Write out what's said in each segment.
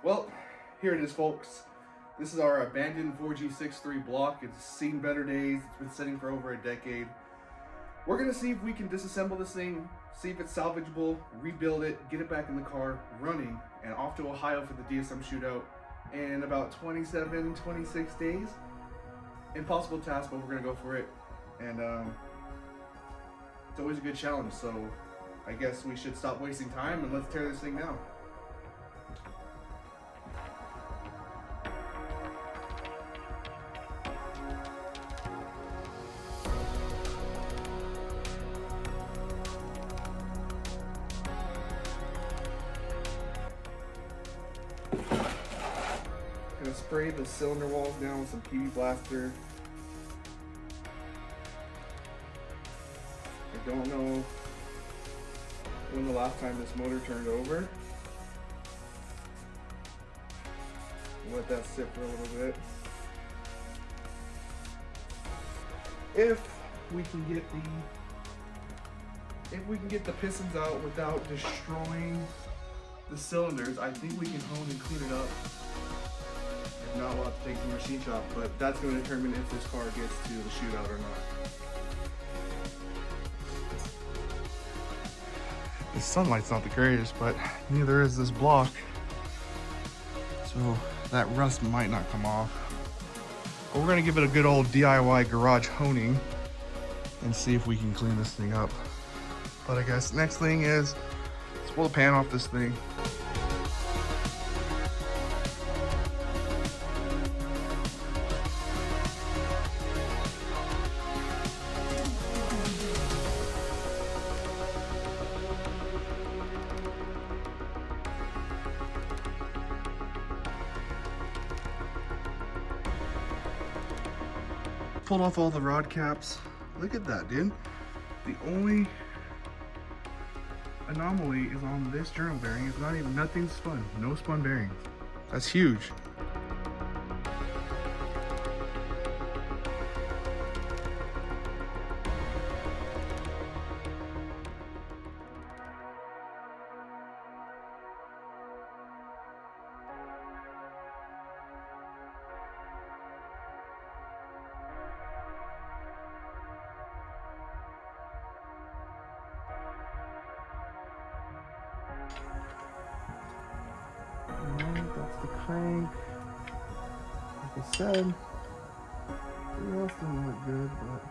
Well, here it is, folks. This is our abandoned 4G63 block. It's seen better days. It's been sitting for over a decade. We're gonna see if we can disassemble this thing, see if it's salvageable, rebuild it, get it back in the car, running, and off to Ohio for the DSM shootout in about 27, 26 days. Impossible task, but we're gonna go for it. And it's always a good challenge, so I guess we should stop wasting time and let's tear this thing down. Gonna spray the cylinder walls down with some PV Blaster. I don't know when the last time this motor turned over. Let that sit for a little bit. If we can get the pistons out without destroying the cylinders, I think we can hone and clean it up. If not, we'll have to take it to the machine shop, but that's going to determine if this car gets to the shootout or not. The sunlight's not the greatest, but neither is this block, so that rust might not come off. But we're going to give it a good old DIY garage honing and see if we can clean this thing up. But I guess next thing is, let's pull the pan off this thing. Pulled off all the rod caps. Look at that, dude. The only anomaly is on this journal bearing. It's not even, nothing spun. No spun bearings. That's huge. That's the crank. Like I said, the else doesn't look good, but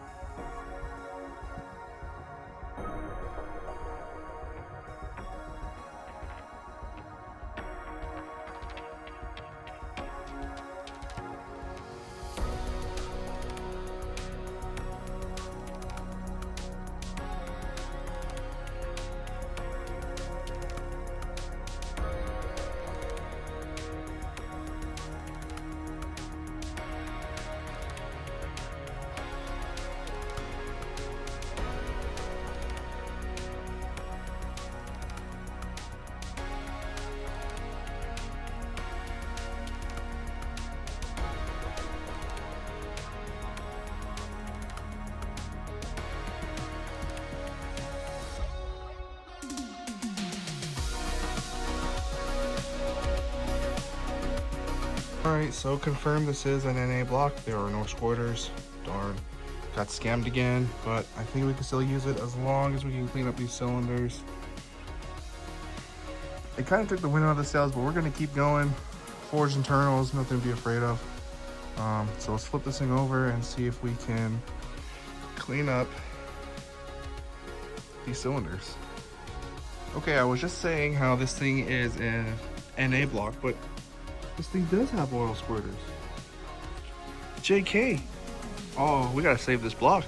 alright, so confirmed this is an NA block. There are no spoilers. Darn. Got scammed again, but I think we can still use it as long as we can clean up these cylinders. It kind of took the wind out of the sails, but we're going to keep going. Forged internals, nothing to be afraid of. So let's flip this thing over and see if we can clean up these cylinders. Okay, I was just saying how this thing is an NA block, but this thing does have oil squirters. JK. Oh, we gotta save this block.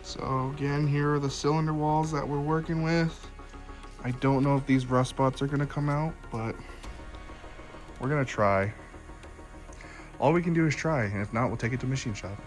So again, here are the cylinder walls that we're working with. I don't know if these rust spots are gonna come out, but we're gonna try. All we can do is try, and if not, we'll take it to machine shop.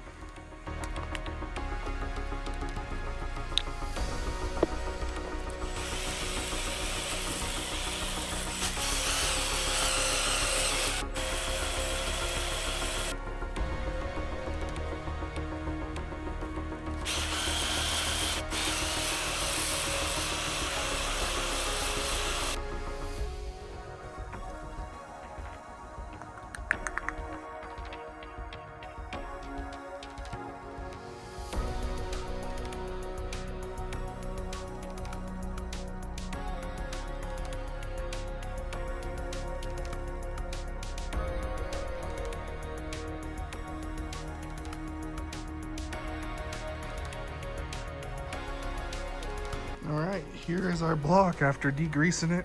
here is our block after degreasing it,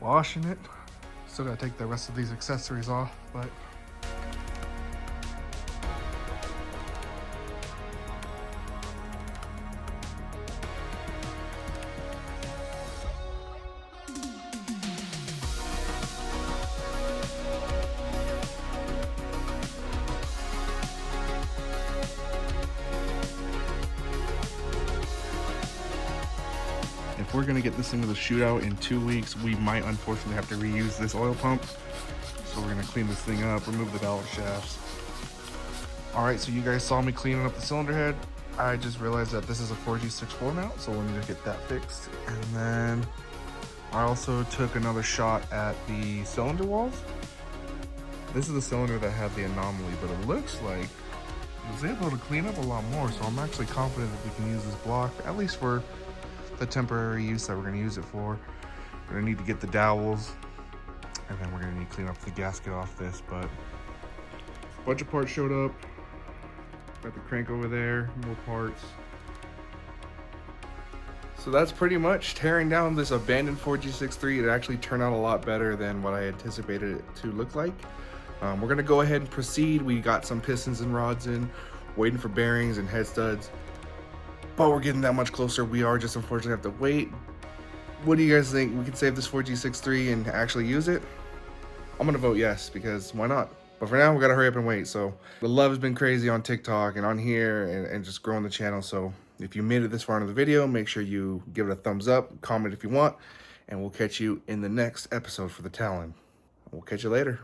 washing it. Still gotta take the rest of these accessories off, but if we're gonna get this into the shootout in 2 weeks, we might unfortunately have to reuse this oil pump. So we're gonna clean this thing up, remove the ballast shafts. All right, so you guys saw me cleaning up the cylinder head. I just realized that this is a 4G64 mount, so we'll need to get that fixed. And then I also took another shot at the cylinder walls. This is the cylinder that had the anomaly, but it looks like I was able to clean up a lot more, so I'm actually confident that we can use this block, at least for the temporary use that we're going to use it for. We're going to need to get the dowels, and then we're going to need to clean up the gasket off this, but a bunch of parts showed up. Got the crank over there, more parts. So that's pretty much tearing down this abandoned 4G63. It actually turned out a lot better than what I anticipated it to look like. We're gonna go ahead and proceed. We got some pistons and rods in, waiting for bearings and head studs, but we're getting that much closer. We are just unfortunately have to wait. What do you guys think? We can save this 4G63 and actually use it? I'm gonna vote yes, because why not? But for now, we gotta hurry up and wait. So the love has been crazy on TikTok and on here and just growing the channel. So if you made it this far into the video, make sure you give it a thumbs up, comment if you want, and we'll catch you in the next episode for the Talon. We'll catch you later.